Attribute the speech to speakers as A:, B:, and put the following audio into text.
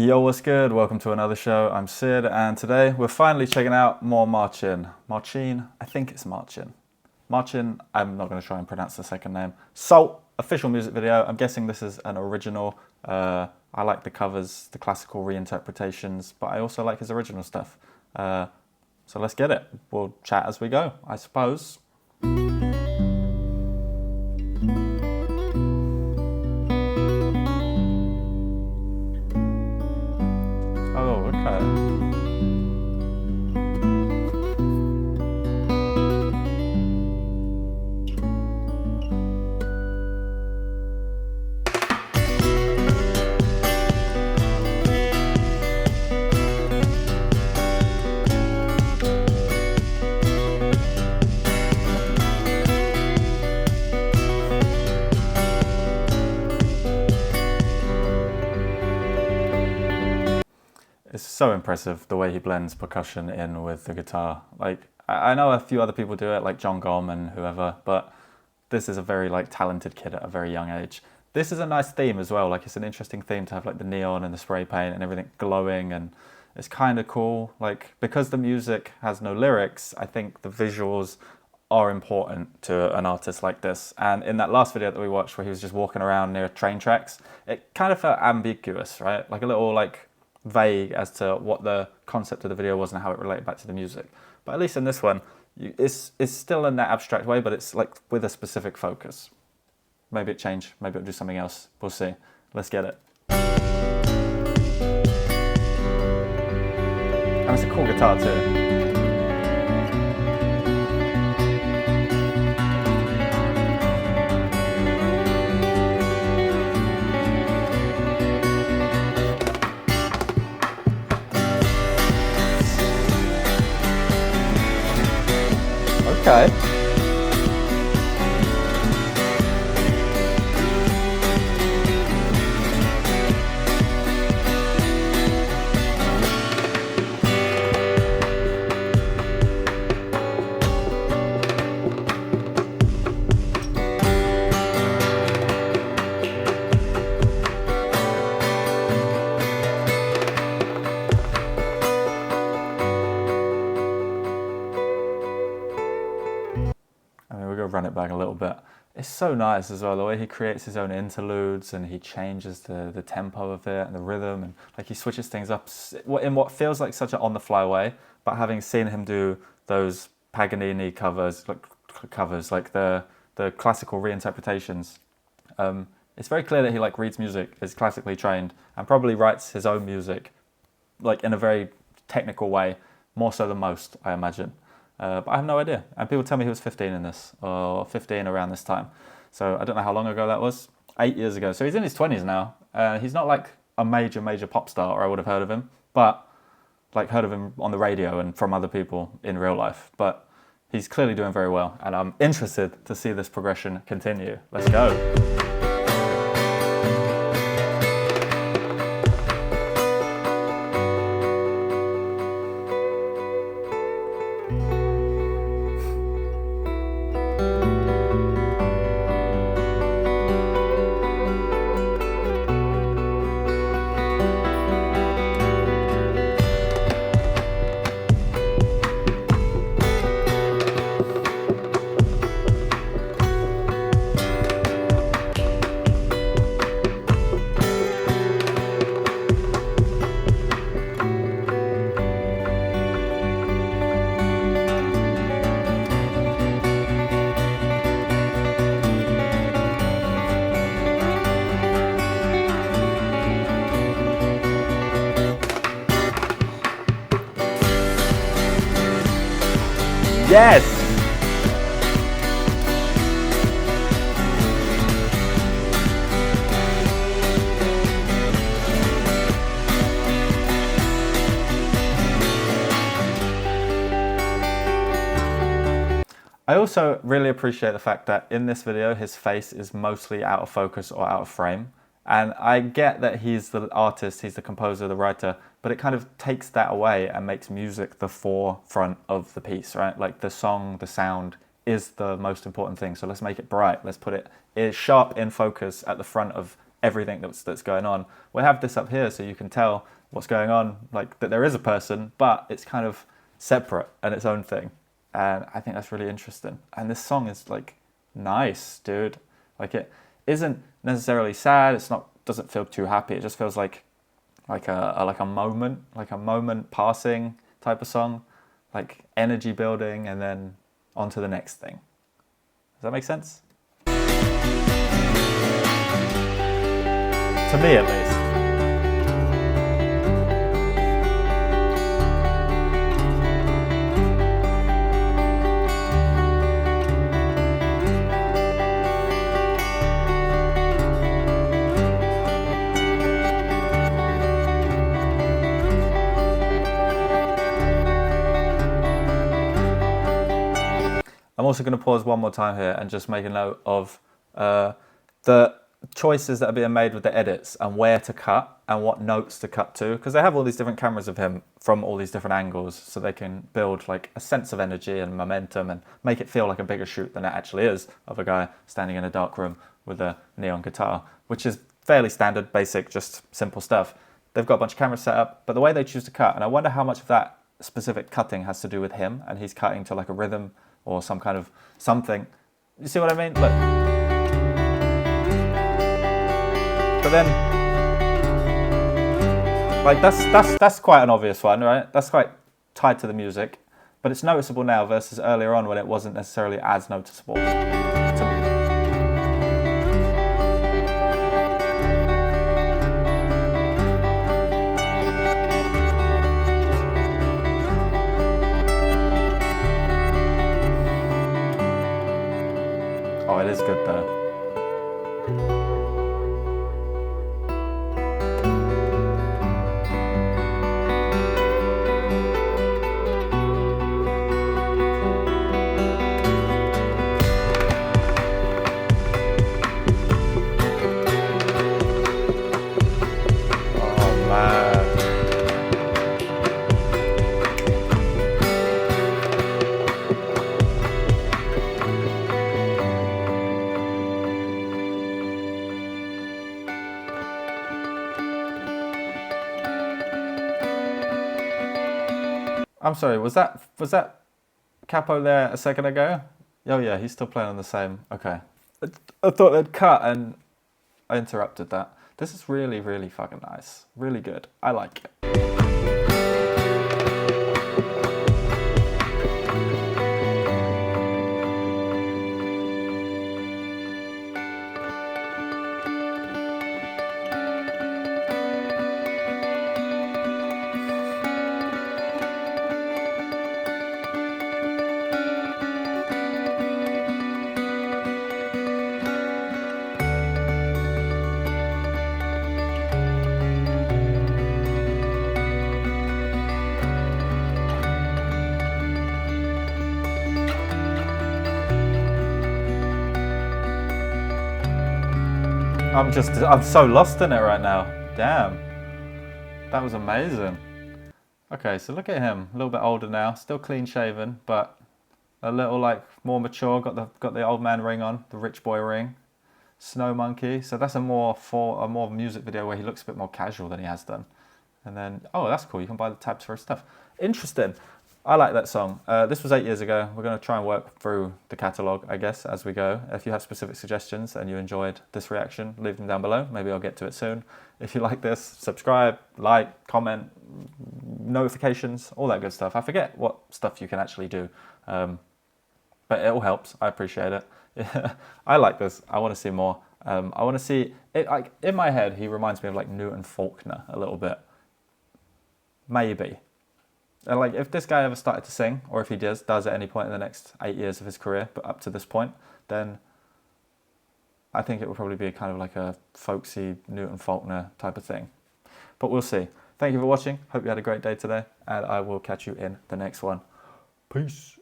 A: Yo, what's good? Welcome to another show. I'm Sid, and today we're finally checking out more Marcin. Marcin? I think it's Marcin. Marcin, I'm not going to try and pronounce the second name. So, official music video. I'm guessing this is an original. I like the covers, the classical reinterpretations, but I also like his original stuff. So let's get it. We'll chat as we go, I suppose. Oh, okay. It's so impressive the way he blends percussion in with the guitar. Like, I know a few other people do it, like John Gom and whoever, but this is a very talented kid at a very young age. This is a nice theme as well. Like, it's an interesting theme to have like the neon and the spray paint and everything glowing, and it's kind of cool. Like, because the music has no lyrics, I think the visuals are important to an artist like this. And in that last video that we watched where he was just walking around near train tracks, it kind of felt ambiguous, right? Like a little vague as to what the concept of the video was and how it related back to the music. But at least in this one, it's still in that abstract way, but it's like with a specific focus. Maybe it changed, maybe it'll do something else. We'll see. Let's get it. And it's a cool guitar too. Okay. We'll run it back a little bit. It's so nice as well, the way he creates his own interludes and he changes the tempo of it and the rhythm, and like he switches things up in what feels like such an on-the-fly way. But having seen him do those Paganini covers, like the classical reinterpretations, it's very clear that he reads music, is classically trained, and probably writes his own music like in a very technical way, more so than most, I imagine. But I have no idea. And people tell me he was 15 in this, or 15 around this time. So I don't know how long ago that was. 8 years ago. So he's in his 20s now. He's not like a major pop star, or I would have heard of him. But heard of him on the radio and from other people in real life. But he's clearly doing very well. And I'm interested to see this progression continue. Let's go. Yes! I also really appreciate the fact that in this video his face is mostly out of focus or out of frame. And I get that he's the artist, he's the composer, the writer, but it kind of takes that away and makes music the forefront of the piece, right? Like the song, the sound is the most important thing. So let's make it bright. Let's put it sharp in focus at the front of everything that's going on. We have this up here so you can tell what's going on, like that there is a person, but it's kind of separate and its own thing. And I think that's really interesting. And this song is like nice, dude. Like it isn't necessarily sad. It's not, doesn't feel too happy. It just feels like a moment passing type of song, like energy building, and then on to the next thing. Does that make sense? To me, at least. I'm also going to pause one more time here and just make a note of the choices that are being made with the edits and where to cut and what notes to cut to, because they have all these different cameras of him from all these different angles, so they can build like a sense of energy and momentum and make it feel like a bigger shoot than it actually is, of a guy standing in a dark room with a neon guitar, which is fairly standard, basic, just simple stuff. They've got a bunch of cameras set up, but the way they choose to cut, and I wonder how much of that specific cutting has to do with him, and he's cutting to like a rhythm or some kind of something. You see what I mean? Look. But then, like that's quite an obvious one, right? That's quite tied to the music, but it's noticeable now versus earlier on when it wasn't necessarily as noticeable. Oh, it is good though. Oh man. I'm sorry, was that Capo there a second ago? Oh yeah, he's still playing on the same. Okay. I thought they'd cut and I interrupted that. This is really, really fucking nice. Really good. I like it. I'm so lost in it right now. Damn. That was amazing. Okay, so look at him. A little bit older now, still clean shaven, but a little like more mature, got the old man ring on, the rich boy ring. Snow Monkey. So that's a more music video where he looks a bit more casual than he has done. And then, oh, that's cool. You can buy the tabs for his stuff. Interesting. I like that song. This was 8 years ago. We're going to try and work through the catalogue, I guess, as we go. If you have specific suggestions and you enjoyed this reaction, leave them down below. Maybe I'll get to it soon. If you like this, subscribe, like, comment, notifications, all that good stuff. I forget what stuff you can actually do, but it all helps. I appreciate it. I like this. I want to see more. I want to see it. Like in my head, he reminds me of like Newton Faulkner a little bit. Maybe. And like if this guy ever started to sing, or if he does at any point in the next 8 years of his career, but up to this point, then I think it will probably be kind of like a folksy Newton Faulkner type of thing. But we'll see. Thank you for watching. Hope you had a great day today, and I will catch you in the next one. Peace.